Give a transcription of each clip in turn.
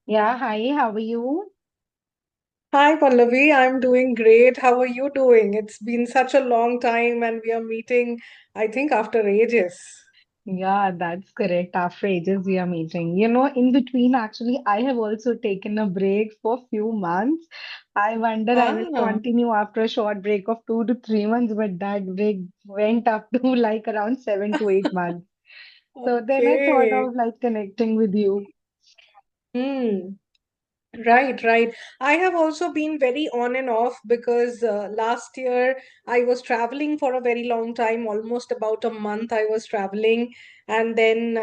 Yeah, hi, how are you? Hi Pallavi, I'm doing great. How are you doing? It's been such a long time and we are meeting, I think, after ages. Yeah, that's correct. After ages, we are meeting. In between, actually, I have also taken a break for a few months. I wonder I will Ah, continue after a short break of 2 to 3 months, but that break went up to like around 7 to 8 months. So then I thought okay. of like connecting with you. Hmm. Right, right. I have also been very on and off because last year I was traveling for a very long time, almost about a month I was traveling. And then,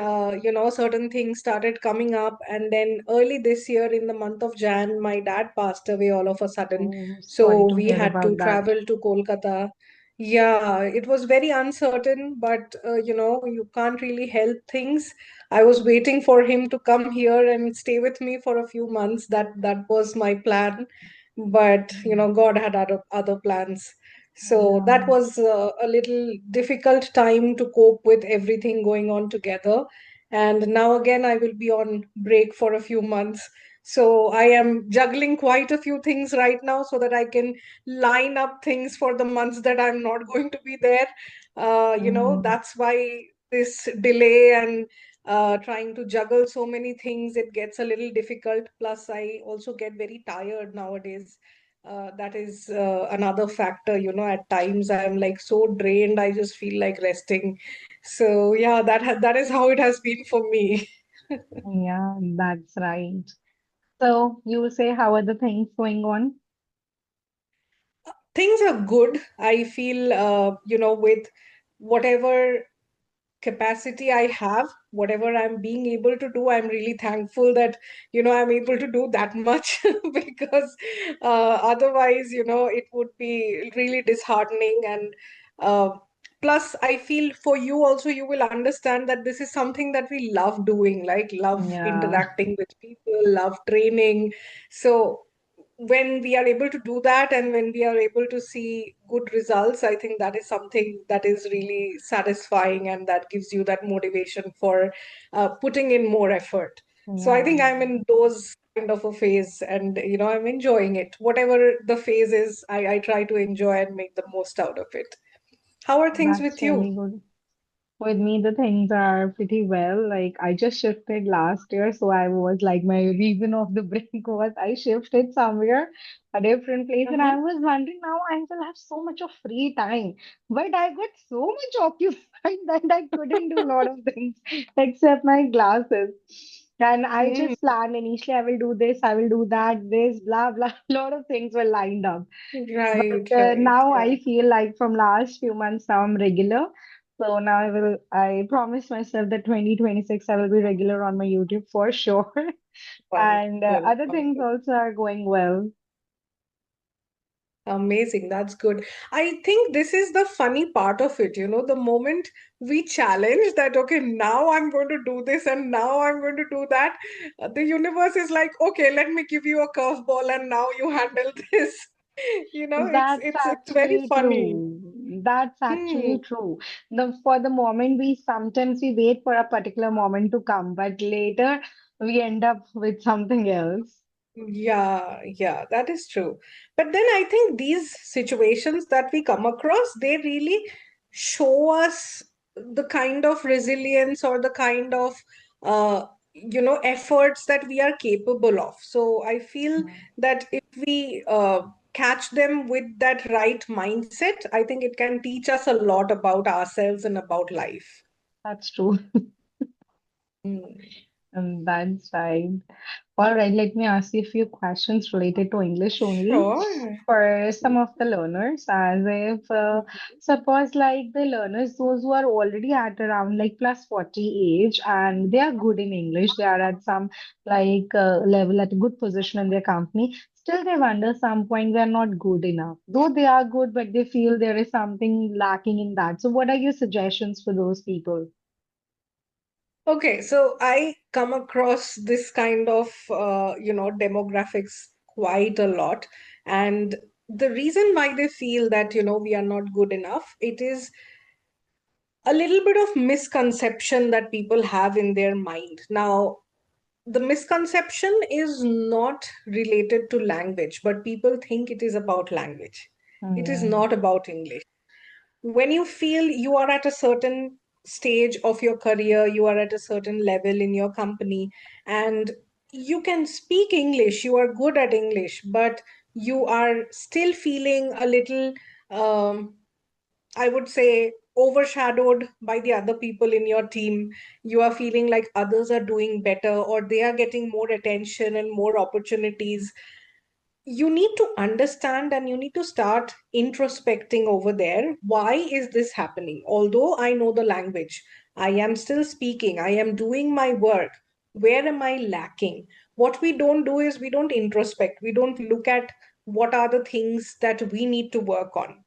certain things started coming up. And then early this year, in the month of Jan, my dad passed away all of a sudden. Oh, sorry So to we hear had to about that. travel to Kolkata. Yeah, it was very uncertain, but you can't really help things. I was waiting for him to come here and stay with me for a few months. That was my plan, but God had other plans. So Yeah. that was a little difficult time to cope with everything going on together. And now again, I will be on break for a few months. So I am juggling quite a few things right now so that I can line up things for the months that I'm not going to be there. Mm, That's why this delay and trying to juggle so many things, it gets a little difficult. Plus, I also get very tired nowadays. That is another factor. At times I am like so drained, I just feel like resting. So yeah, that is how it has been for me. yeah, that's right. So you say, how are the things going on? Things are good. I feel, with whatever capacity I have, whatever I'm being able to do, I'm really thankful that, I'm able to do that much because otherwise, it would be really disheartening. And uh, plus, I feel for you also, you will understand that this is something that we love doing, like love Yeah. interacting with people, love training. So when we are able to do that and when we are able to see good results, I think that is something that is really satisfying and that gives you that motivation for putting in more effort. So I Yeah, think I'm in those kind of a phase and I'm enjoying it. Whatever the phase is, I try to enjoy and make the most out of it. How are things that's with you? really good. With me, the things are pretty well. Like, I just shifted last year, so I was like, my reason of the break was I shifted somewhere, a different place, and Uh-huh. I was wondering now I will have so much of free time. But I got so much occupied that I couldn't do a lot of things except my classes. And I Mm, just planned initially, I will do this, I will do that, this, blah, blah. A lot of things were lined up. right, But right. now Yeah. I feel like from last few months now I'm regular. So now I promise myself that 2026 I will be regular on my YouTube for sure. And Wonderful. other things Wonderful. also are going well. Amazing. That's good. I think this is the funny part of it. The moment we challenge that, okay, now I'm going to do this and now I'm going to do that, the universe is like, okay, let me give you a curveball and now you handle this. It's That's it's it's very actually funny. true. That's Hmm. actually true. For the moment we wait for a particular moment to come, but later we end up with something else. Yeah, yeah, that is true. But then I think these situations that we come across, they really show us the kind of resilience or the kind of efforts that we are capable of. So I feel Yeah, that if we catch them with that right mindset, I think it can teach us a lot about ourselves and about life. that's true. Mm. And that's right. All right, let me ask you a few questions related to English only Sure. for some of the learners, as if suppose like the learners, those who are already at around like plus 40 age and they are good in English, they are at some like level at a good position in their company, still they wonder some point they are not good enough. Though they are good, but they feel there is something lacking in that. So what are your suggestions for those people? Okay, so I come across this kind of, demographics quite a lot. And the reason why they feel that, we are not good enough, it is a little bit of misconception that people have in their mind. Now, the misconception is not related to language, but people think it is about language. It is Mm, not about English. When you feel you are at a certain stage of your career, you are at a certain level in your company, and you can speak English, you are good at English, but you are still feeling a little, I would say, overshadowed by the other people in your team. You are feeling like others are doing better or they are getting more attention and more opportunities. You need to understand and you need to start introspecting over there. Why is this happening? Although I know the language, I am still speaking, I am doing my work. Where am I lacking? What we don't do is we don't introspect, we don't look at what are the things that we need to work on.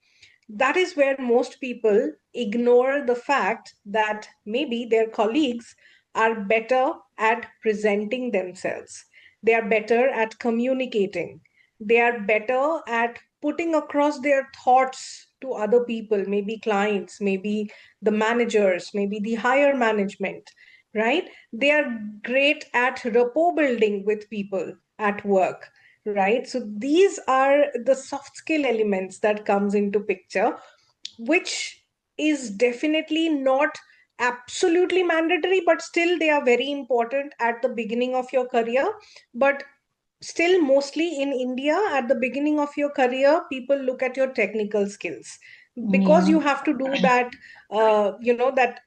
That is where most people ignore the fact that maybe their colleagues are better at presenting themselves. They are better at communicating. They are better at putting across their thoughts to other people, maybe clients, maybe the managers, maybe the higher management, right? They are great at rapport building with people at work, right? So these are the soft skill elements that comes into picture, which is definitely not absolutely mandatory, but still they are very important at the beginning of your career. But still, mostly in India, at the beginning of your career, people look at your technical skills because yeah. you have to do that, that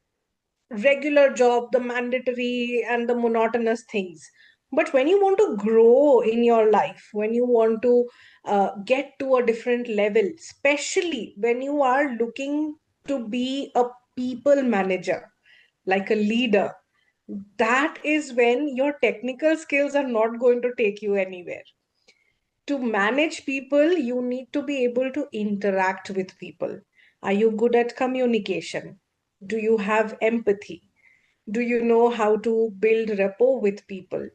regular job, the mandatory and the monotonous things. But when you want to grow in your life, when you want to get to a different level, especially when you are looking to be a people manager, like a leader, that is when your technical skills are not going to take you anywhere. To manage people, you need to be able to interact with people. Are you good at communication? Do you have empathy? Do you know how to build rapport with people?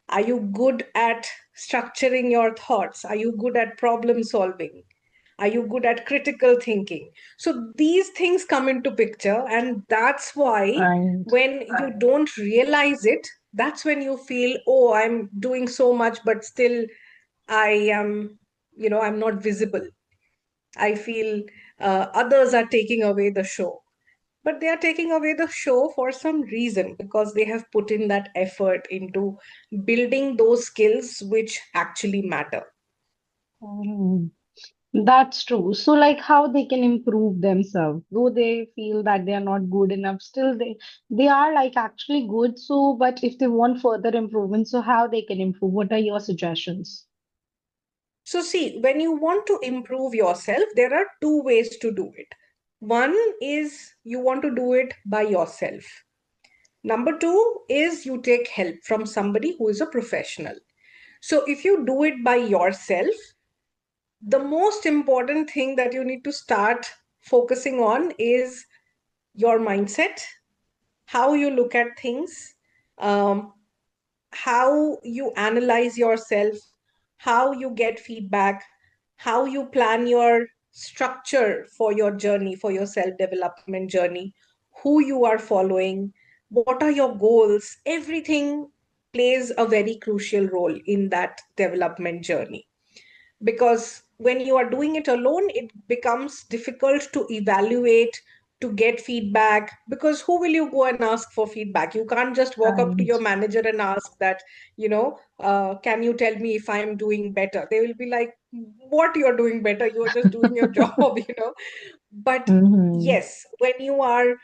Are you good at structuring your thoughts? Are you good at problem solving? Are you good at critical thinking? So these things come into picture, and that's why Right. when you don't realize it, that's when you feel, oh, I'm doing so much, but still I am, I'm not visible. I feel others are taking away the show. But they are taking away the show for some reason because they have put in that effort into building those skills which actually matter. Mm. That's true. So, like, how they can improve themselves, though they feel that they are not good enough, still they are like actually good. So, but if they want further improvement, so how they can improve? What are your suggestions? So, see, when you want to improve yourself, there are two ways to do it. One is you want to do it by yourself. Number two is you take help from somebody who is a professional. So, if you do it by yourself, the most important thing that you need to start focusing on is your mindset, how you look at things, um, how you analyze yourself, how you get feedback, how you plan your structure for your journey, for your self development journey, who you are following, what are your goals. Everything plays a very crucial role in that development journey, because when you are doing it alone it becomes difficult to evaluate, to get feedback, because who will you go and ask for feedback? You can't just walk up to Right. your manager and ask that, can you tell me if I'm doing better? They will be like, what, you're doing better, you're just doing your job. But Mm-hmm. yes, when you are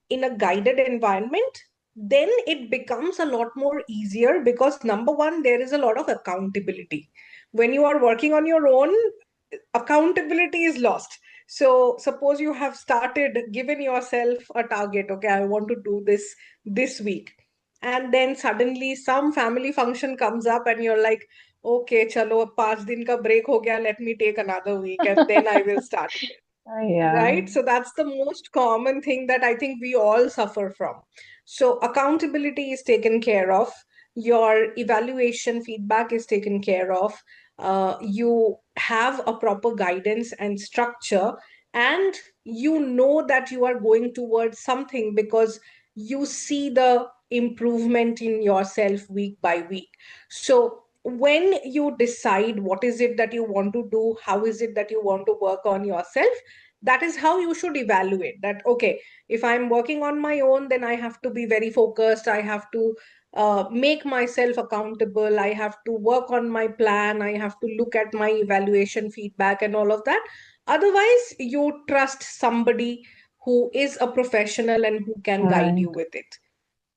in a guided environment, then it becomes a lot more easier, because number one, there is a lot of accountability. When you are working on your own, accountability is lost. So suppose you have started, given yourself a target, okay, I want to do this week, and then suddenly some family function comes up and you're like, okay, chalo, 5 दिन का break हो गया, let me take another week and then I will start again. Yeah. Right? So that's the most common thing that I think we all suffer from. So accountability is taken care of, your evaluation feedback is taken care of, you have a proper guidance and structure, and you know that you are going towards something because you see the improvement in yourself week by week. So when you decide what is it that you want to do, how is it that you want to work on yourself, that is how you should evaluate that. Okay, if I'm working on my own, then I have to be very focused. I have to make myself accountable. I have to work on my plan. I have to look at my evaluation feedback and all of that. Otherwise, you trust somebody who is a professional and who can guide Right. you with it,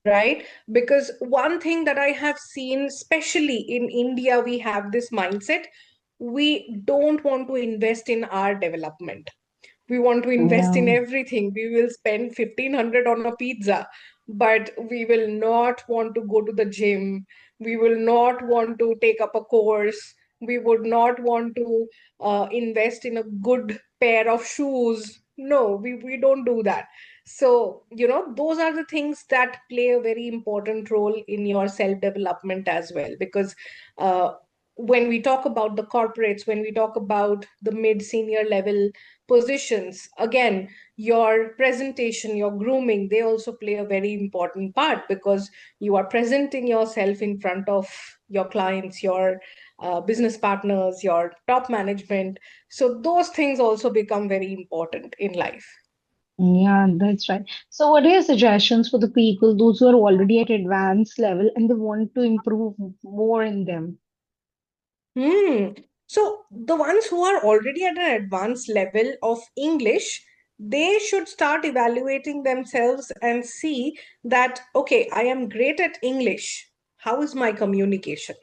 right? Because one thing that I have seen, especially in India, we have this mindset: we don't want to invest in our development. We want to invest in Yeah. everything. We will spend 1500 on a pizza, but we will not want to go to the gym. We will not want to take up a course. We would not want to invest in a good pair of shoes. No, we don't do that. So, those are the things that play a very important role in your self development as well. Because uh, when we talk about the corporates, when we talk about the mid senior level positions, again, your presentation, your grooming, they also play a very important part, because you are presenting yourself in front of your clients, your business partners, your top management. So those things also become very important in life. Yeah, that's right. So, what are your suggestions for the people, those who are already at advanced level and they want to improve more in them? Hmm. So the ones who are already at an advanced level of English, they should start evaluating themselves and see that, okay, I am great at English. How is my communication?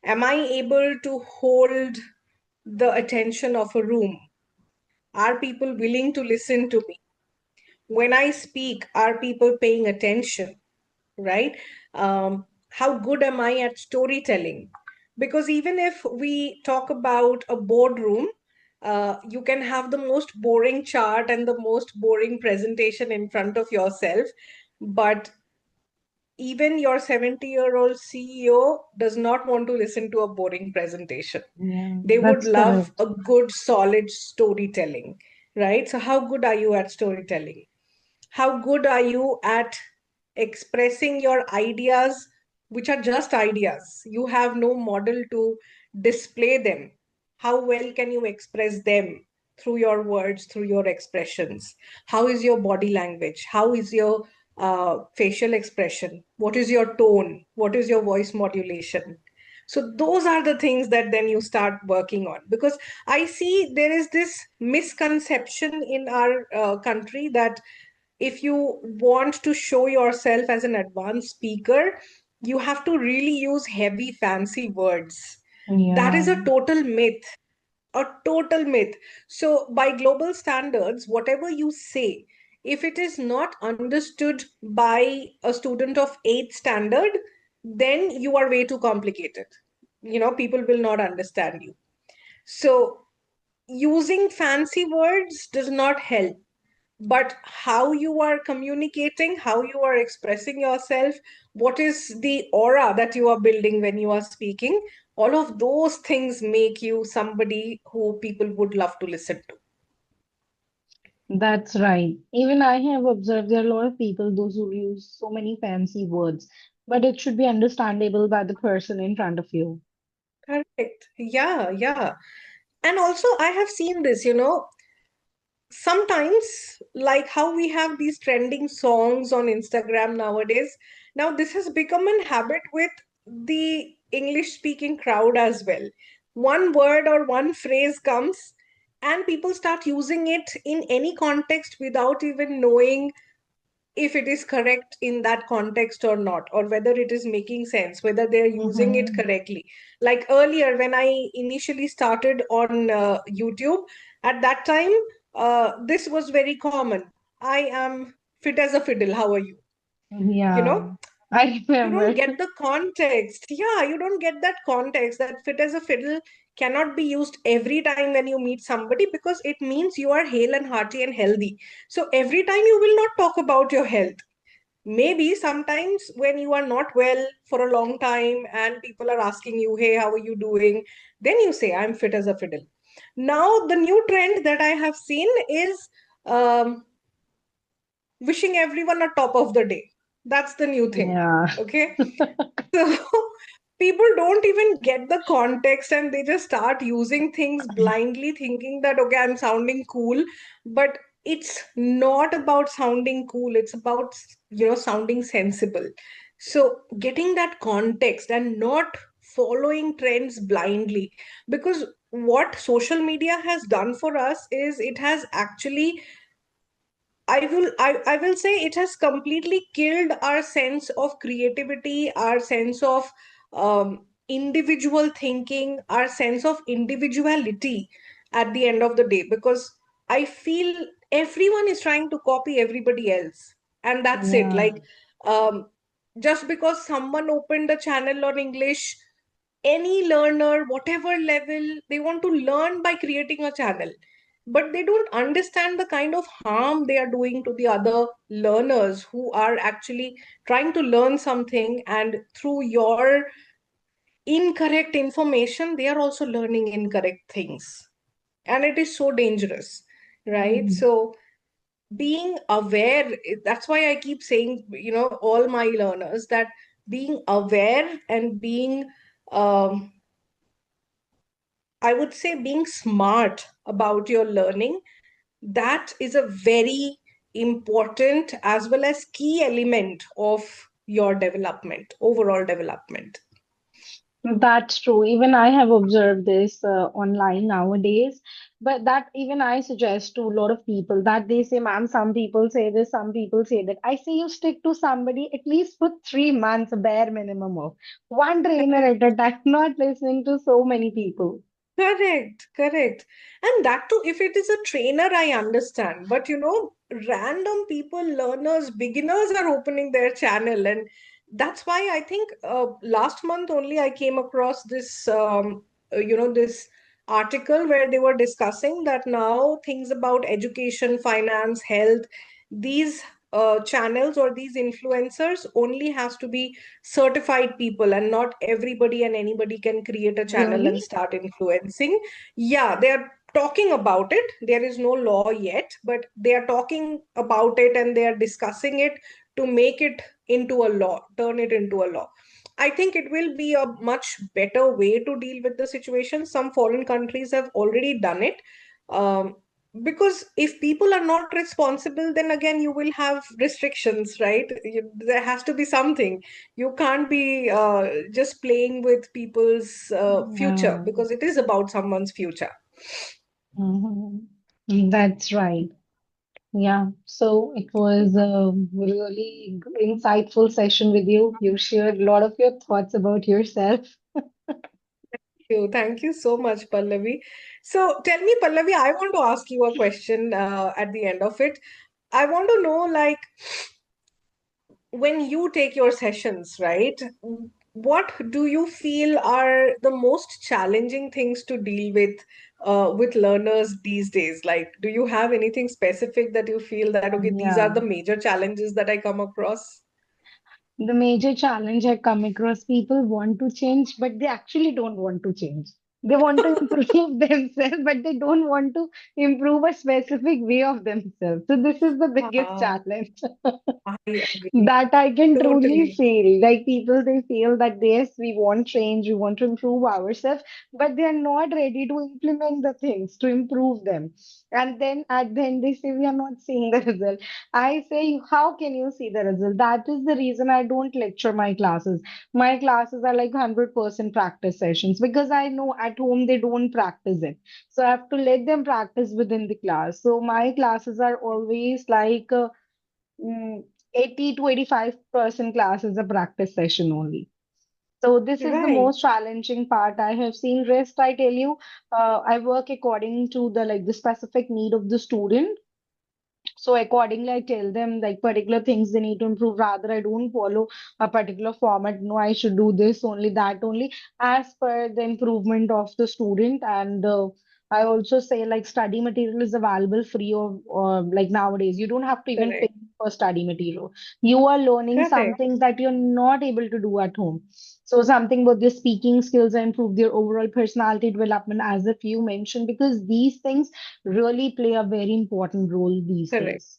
Am I able to hold the attention of a room? Are people willing to listen to me? When I speak, are people paying attention? Right? How good am I at storytelling? Because even if we talk about a boardroom, you can have the most boring chart and the most boring presentation in front of yourself, but even your 70-year-old CEO does not want to listen to a boring presentation. Yeah, They would that's love correct. a good, solid storytelling, right? So, how good are you at storytelling? How good are you at expressing your ideas, which are just ideas? You have no model to display them. How well can you express them through your words, through your expressions? How is your body language? How is your facial expression? What is your tone? What is your voice modulation? So, those are the things that then you start working on. Because I see there is this misconception in our country that if you want to show yourself as an advanced speaker, you have to really use heavy, fancy words. That is Yeah, a total myth. A total myth. So, by global standards, whatever you say, if it is not understood by a student of 8th standard, then you are way too complicated. People will not understand you. So, using fancy words does not help, but how you are communicating, how you are expressing yourself, what is the aura that you are building when you are speaking, all of those things make you somebody who people would love to listen to. that's right. Even I have observed there are a lot of people, those who use so many fancy words, but it should be understandable by the person in front of you. Correct. Yeah, yeah. And also, I have seen this, sometimes, like how we have these trending songs on Instagram nowadays. Now this has become an habit with the English speaking crowd as well. One word or one phrase comes and people start using it in any context without even knowing if it is correct in that context or not, or whether it is making sense, whether they're using it Mm-hmm. correctly. Like earlier, when I initially started on YouTube, at that time, this was very common. I am fit as a fiddle. How are you? You Yeah, know, I you don't remember. get the context. Yeah, you don't get that context that fit as a fiddle cannot be used every time when you meet somebody, because it means you are hale and hearty and healthy. So every time you will not talk about your health. Maybe sometimes when you are not well for a long time and people are asking you, hey, how are you doing? Then you say, I'm fit as a fiddle. Now, the new trend that I have seen is wishing everyone a top of the day. That's the new thing. Yeah. Okay. So people don't even get the context and they just start using things blindly, thinking that, okay, I'm sounding cool. But it's not about sounding cool, it's about, sounding sensible. So getting that context and not following trends blindly. Because what social media has done for us is it has actually, I will say it has completely killed our sense of creativity, our sense of individual thinking, our sense of individuality at the end of the day. Because I feel everyone is trying to copy everybody else, and that's it. Yeah. Like, um, just because someone opened a channel on English, any learner, whatever level, they want to learn by creating a channel, but they don't understand the kind of harm they are doing to the other learners who are actually trying to learn something, and through your incorrect information they are also learning incorrect things, and it is so dangerous, right? Mhm. So being aware, that's why I keep saying, all my learners, that being aware and being, um, I would say, being smart about your learning, that is a very important as well as key element of your development, overall development. That's true. Even I have observed this online nowadays. But that even I suggest to a lot of people that they say, ma'am, some people say this, some people say that. I say you stick to somebody at least for 3 months, bare minimum of one trainer at a time, not listening to so many people. Correct, correct. And that too, if it is a trainer, I understand. But random people, learners, beginners are opening their channel. And that's why I think last month only I came across this, this article where they were discussing that now things about education, finance, health, these channels or these influencers only has to be certified people, and not everybody and anybody can create a channel Really? and start influencing. Yeah, they are talking about it. There is no law yet, but they are talking about it and they are discussing it to make it into a law, turn it into a law. I think it will be a much better way to deal with the situation. Some foreign countries have already done it. Um, because if people are not responsible, then again you will have restrictions, right? There has to be something. You can't be just playing with people's future, Yeah. because it is about someone's future. Mhm. That's right. Yeah, so it was a really insightful session with you. You shared a lot of your thoughts about yourself. Thank you so much, Pallavi. So tell me, Pallavi, I want to ask you a question at the end of it. I want to know, like, when you take your sessions, right? What do you feel are the most challenging things to deal with learners these days? Like, do you have anything specific that you feel that, okay, these are Yeah. the major challenges that I come across? The major challenge I come across, people want to change, but they actually don't want to change. They want to improve themselves, but they don't want to improve a specific way of themselves. So this is the biggest Ah, challenge. I agree. That I can truly Totally. feel. Like people, they feel that yes, we want change, we want to improve ourselves, but they are not ready to implement the things to improve them. And then at the end, they say we are not seeing the result. I say, how can you see the result? That is the reason I don't lecture my classes. My classes are like 100% practice sessions because I know at home they don't practice it. So I have to let them practice within the class. So my classes are always like mm, 80 to 85% class is a practice session only. So this is the Right. most challenging part I have seen. Rest, I tell you, I work according to the specific need of the student. So accordingly, I tell them like particular things they need to improve. Rather, I don't follow a particular format. No, I should do this only, that only, as per the improvement of the student. And I also say like study material is available free of like nowadays. You don't have to even pay Correct. for study material. You are learning Correct. something that you're not able to do at home. So something about their speaking skills and improve their overall personality development, as if you mentioned, because these things really play a very important role these Correct. days.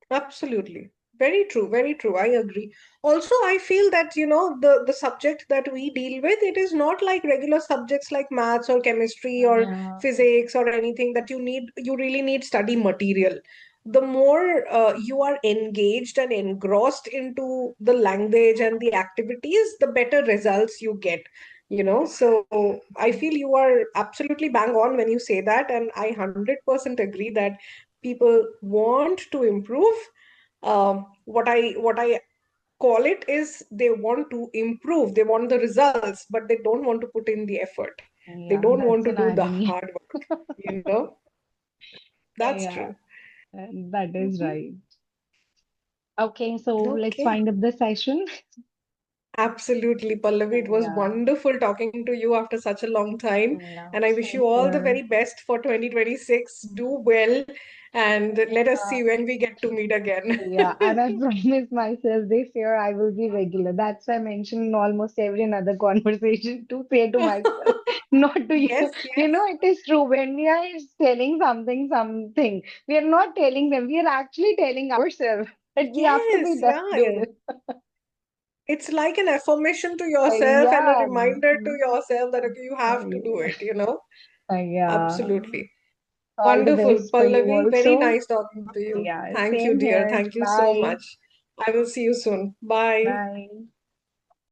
Absolutely. Very true, very true. I agree. Also, I feel that, the subject that we deal with, it is not like regular subjects like maths or chemistry or Yeah, physics or anything that you really need study material. The more you are engaged and engrossed into the language and the activities, the better results you get, So I feel you are absolutely bang on when you say that, and I 100% agree that people want to improve. What I call it is they want to improve, they want the results, but they don't want to put in the effort. They yeah, don't want that's to an do the irony. hard work, you know. That's Yeah, true. that is Mhm. right. Okay, so let's Okay. wind up the session. Absolutely, Pallavi. It was Yeah, wonderful talking to you after such a long time. yeah, And I wish you same all the here. very best for 2026. Do well, and let us Yeah, see when we get to meet again. yeah, and I promise myself this year I will be regular. That's why I mention in almost every another conversation to say to myself, not to you. Yes, You yes. know, it is true. When we are telling something, we are not telling them. We are actually telling ourselves that we have to be Yes, done, yeah. do this. It's like an affirmation to yourself and a Yeah, reminder to yourself that okay, you have to do yeah, it. yeah. Absolutely. All the Wonderful, best for you Pallavi. Very also. nice talking to you. Yeah, Thank you, same dear. here. Thank you so Bye. much. I will see you soon. Bye. Bye.